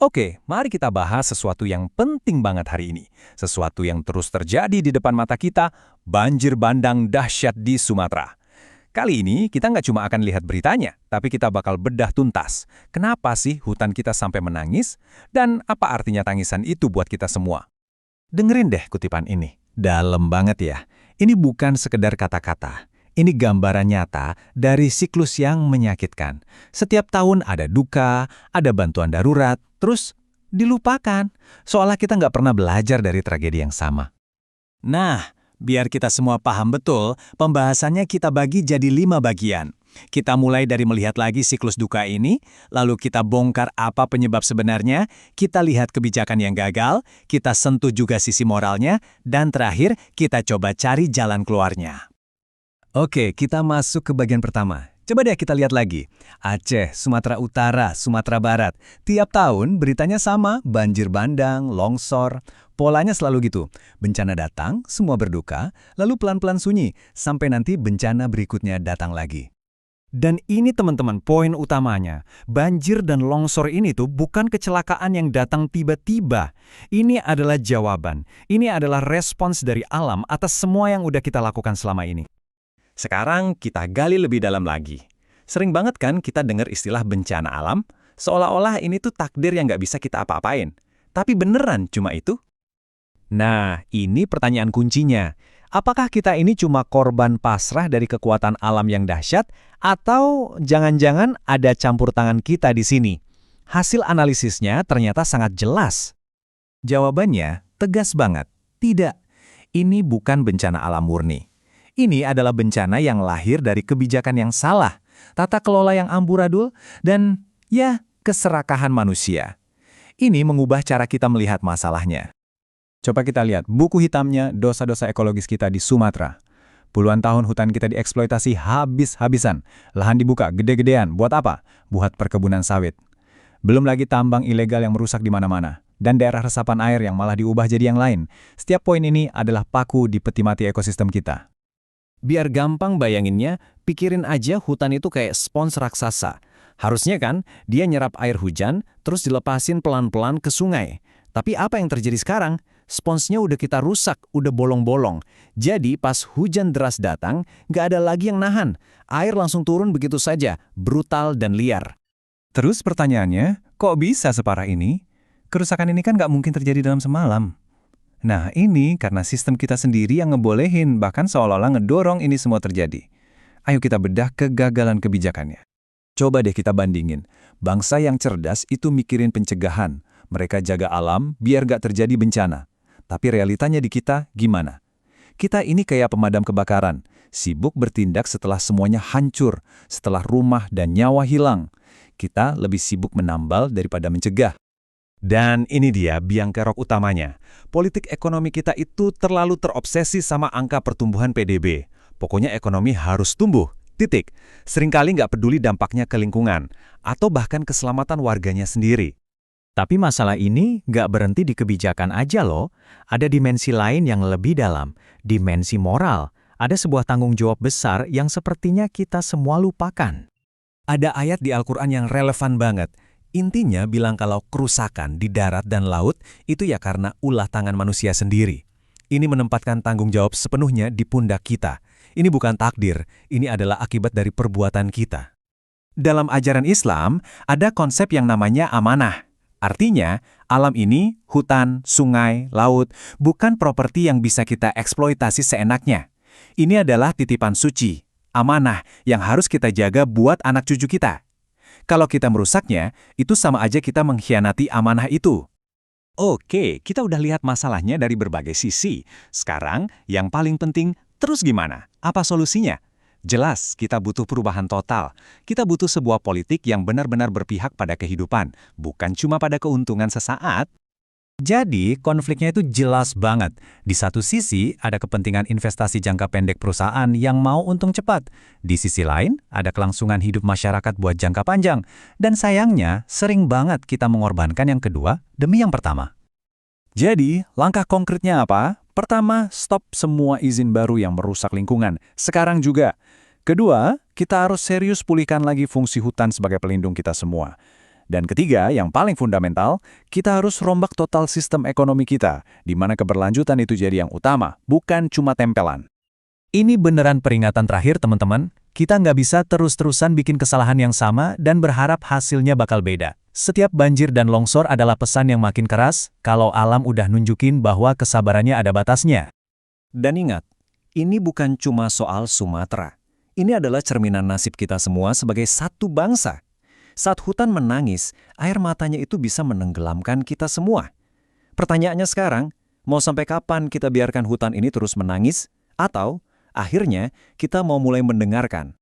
Oke, mari kita bahas sesuatu yang penting banget hari ini. Sesuatu yang terus terjadi di depan mata kita, banjir bandang dahsyat di Sumatera. Kali ini kita nggak cuma akan lihat beritanya, tapi kita bakal bedah tuntas. Kenapa sih hutan kita sampai menangis? Dan apa artinya tangisan itu buat kita semua? Dengerin deh kutipan ini. Dalam banget ya. Ini bukan sekedar kata-kata. Ini gambaran nyata dari siklus yang menyakitkan. Setiap tahun ada duka, ada bantuan darurat, terus dilupakan. Seolah kita nggak pernah belajar dari tragedi yang sama. Nah, biar kita semua paham betul, pembahasannya kita bagi jadi 5 bagian. Kita mulai dari melihat lagi siklus duka ini, lalu kita bongkar apa penyebab sebenarnya, kita lihat kebijakan yang gagal, kita sentuh juga sisi moralnya, dan terakhir kita coba cari jalan keluarnya. Oke, kita masuk ke bagian pertama. Coba deh kita lihat lagi. Aceh, Sumatera Utara, Sumatera Barat. Tiap tahun beritanya sama, banjir bandang, longsor. Polanya selalu gitu. Bencana datang, semua berduka, lalu pelan-pelan sunyi, sampai nanti bencana berikutnya datang lagi. Dan ini teman-teman poin utamanya. Banjir dan longsor ini tuh bukan kecelakaan yang datang tiba-tiba. Ini adalah jawaban. Ini adalah respons dari alam atas semua yang udah kita lakukan selama ini. Sekarang kita gali lebih dalam lagi. Sering banget kan kita dengar istilah bencana alam, seolah-olah ini tuh takdir yang nggak bisa kita apa-apain. Tapi beneran cuma itu? Nah, ini pertanyaan kuncinya. Apakah kita ini cuma korban pasrah dari kekuatan alam yang dahsyat, atau jangan-jangan ada campur tangan kita di sini? Hasil analisisnya ternyata sangat jelas. Jawabannya tegas banget. Tidak, ini bukan bencana alam murni. Ini adalah bencana yang lahir dari kebijakan yang salah, tata kelola yang amburadul, dan ya, keserakahan manusia. Ini mengubah cara kita melihat masalahnya. Coba kita lihat buku hitamnya dosa-dosa ekologis kita di Sumatera. Puluhan tahun hutan kita dieksploitasi habis-habisan. Lahan dibuka gede-gedean. Buat apa? Buat perkebunan sawit. Belum lagi tambang ilegal yang merusak di mana-mana. Dan daerah resapan air yang malah diubah jadi yang lain. Setiap poin ini adalah paku di peti mati ekosistem kita. Biar gampang bayanginnya, pikirin aja hutan itu kayak spons raksasa. Harusnya kan, dia nyerap air hujan, terus dilepasin pelan-pelan ke sungai. Tapi apa yang terjadi sekarang? Sponsnya udah kita rusak, udah bolong-bolong. Jadi pas hujan deras datang, nggak ada lagi yang nahan. Air langsung turun begitu saja, brutal dan liar. Terus pertanyaannya, kok bisa separah ini? Kerusakan ini kan nggak mungkin terjadi dalam semalam. Nah, ini karena sistem kita sendiri yang ngebolehin, bahkan seolah-olah ngedorong ini semua terjadi. Ayo kita bedah kegagalan kebijakannya. Coba deh kita bandingin. Bangsa yang cerdas itu mikirin pencegahan. Mereka jaga alam biar gak terjadi bencana. Tapi realitanya di kita gimana? Kita ini kayak pemadam kebakaran. Sibuk bertindak setelah semuanya hancur, setelah rumah dan nyawa hilang. Kita lebih sibuk menambal daripada mencegah. Dan ini dia biang kerok utamanya. Politik ekonomi kita itu terlalu terobsesi sama angka pertumbuhan PDB. Pokoknya ekonomi harus tumbuh, titik. Seringkali nggak peduli dampaknya ke lingkungan, atau bahkan keselamatan warganya sendiri. Tapi masalah ini nggak berhenti di kebijakan aja loh. Ada dimensi lain yang lebih dalam, dimensi moral. Ada sebuah tanggung jawab besar yang sepertinya kita semua lupakan. Ada ayat di Al-Quran yang relevan banget. Intinya bilang kalau kerusakan di darat dan laut itu ya karena ulah tangan manusia sendiri. Ini menempatkan tanggung jawab sepenuhnya di pundak kita. Ini bukan takdir, ini adalah akibat dari perbuatan kita. Dalam ajaran Islam, ada konsep yang namanya amanah. Artinya, alam ini, hutan, sungai, laut, bukan properti yang bisa kita eksploitasi seenaknya. Ini adalah titipan suci, amanah yang harus kita jaga buat anak cucu kita. Kalau kita merusaknya, itu sama aja kita mengkhianati amanah itu. Oke, kita udah lihat masalahnya dari berbagai sisi. Sekarang, yang paling penting, terus gimana? Apa solusinya? Jelas, kita butuh perubahan total. Kita butuh sebuah politik yang benar-benar berpihak pada kehidupan, bukan cuma pada keuntungan sesaat. Jadi, konfliknya itu jelas banget. Di satu sisi, ada kepentingan investasi jangka pendek perusahaan yang mau untung cepat. Di sisi lain, ada kelangsungan hidup masyarakat buat jangka panjang. Dan sayangnya, sering banget kita mengorbankan yang kedua demi yang pertama. Jadi, langkah konkretnya apa? Pertama, stop semua izin baru yang merusak lingkungan. Sekarang juga. Kedua, kita harus serius pulihkan lagi fungsi hutan sebagai pelindung kita semua. Dan ketiga, yang paling fundamental, kita harus rombak total sistem ekonomi kita, di mana keberlanjutan itu jadi yang utama, bukan cuma tempelan. Ini beneran peringatan terakhir, teman-teman. Kita nggak bisa terus-terusan bikin kesalahan yang sama dan berharap hasilnya bakal beda. Setiap banjir dan longsor adalah pesan yang makin keras, kalau alam udah nunjukin bahwa kesabarannya ada batasnya. Dan ingat, ini bukan cuma soal Sumatera. Ini adalah cerminan nasib kita semua sebagai satu bangsa. Saat hutan menangis, air matanya itu bisa menenggelamkan kita semua. Pertanyaannya sekarang, mau sampai kapan kita biarkan hutan ini terus menangis? Atau, akhirnya, kita mau mulai mendengarkan